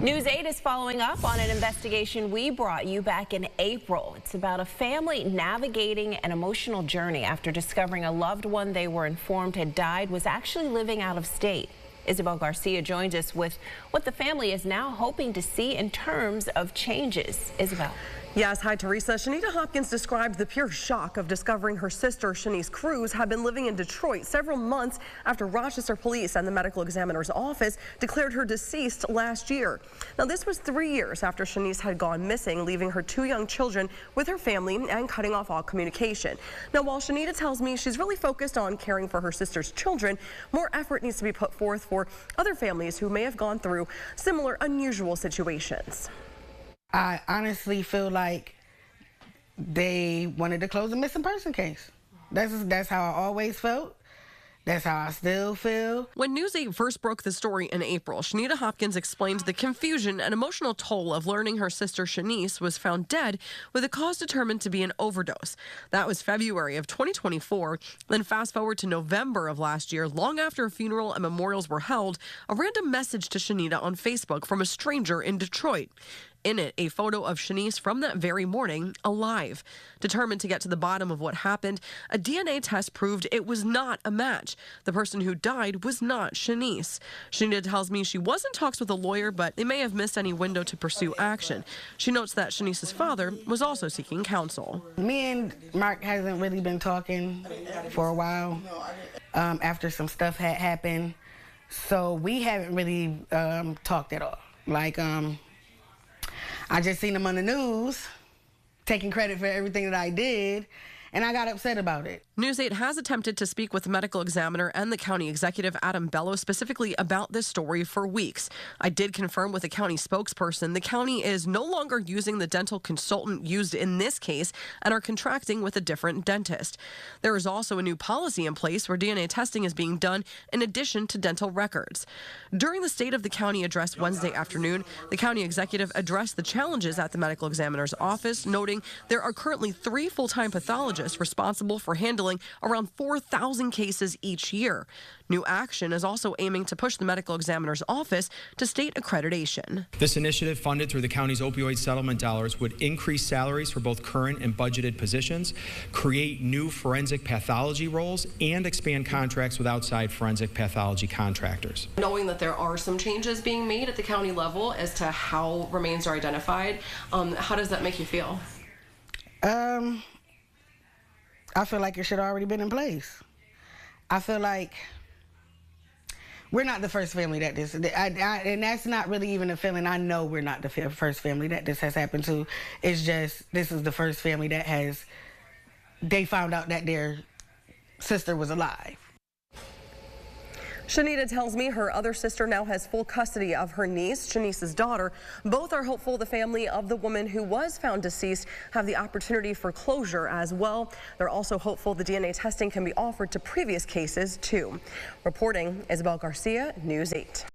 News 8 is following up on an investigation we brought you back in April. It's about a family navigating an emotional journey after discovering a loved one they were informed had died was actually living out of state. Isabel Garcia joins us with what the family is now hoping to see in terms of changes. Isabel. Yes, hi Teresa. Shanita Hopkins described the pure shock of discovering her sister, Shanice Cruz, had been living in Detroit several months after Rochester police and the medical examiner's office declared her deceased last year. Now, this was 3 years after Shanice had gone missing, leaving her 2 young children with her family and cutting off all communication. Now, while Shanita tells me she's really focused on caring for her sister's children, more effort needs to be put forth for other families who may have gone through similar unusual situations. I honestly feel like they wanted to close a missing person case. That's how I always felt. That's how I still feel. When News 8 first broke the story in April, Shanita Hopkins explained the confusion and emotional toll of learning her sister Shanice was found dead with a cause determined to be an overdose. That was February of 2024. Then fast forward to November of last year, long after a funeral and memorials were held, a random message to Shanita on Facebook from a stranger in Detroit. In it, a photo of Shanice from that very morning, alive. Determined to get to the bottom of what happened, a DNA test proved it was not a match. The person who died was not Shanice. Shanita tells me she was in talks with a lawyer, but they may have missed any window to pursue action. She notes that Shanice's father was also seeking counsel. Me and Mark hasn't really been talking for a while after some stuff had happened. So we haven't really talked at all. I just seen him on the news, taking credit for everything that I did, and I got upset about it. News 8 has attempted to speak with the medical examiner and the county executive, Adam Bello, specifically about this story for weeks. I did confirm with the county spokesperson the county is no longer using the dental consultant used in this case and are contracting with a different dentist. There is also a new policy in place where DNA testing is being done in addition to dental records. During the State of the County address Wednesday afternoon, the county executive addressed the challenges at the medical examiner's office, noting there are currently 3 full-time pathologists responsible for handling around 4,000 cases each year. New action is also aiming to push the medical examiner's office to state accreditation. This initiative, funded through the county's opioid settlement dollars, would increase salaries for both current and budgeted positions, create new forensic pathology roles, and expand contracts with outside forensic pathology contractors. Knowing that there are some changes being made at the county level as to how remains are identified, how does that make you feel? I feel like it should have already been in place. I feel like we're not the first family that this, and that's not really even a feeling. I know we're not the first family that this has happened to. It's just, this is the first family that they found out that their sister was alive. Shanita tells me her other sister now has full custody of her niece, Shanice's daughter. Both are hopeful the family of the woman who was found deceased have the opportunity for closure as well. They're also hopeful the DNA testing can be offered to previous cases too. Reporting, Isabel Garcia, News 8.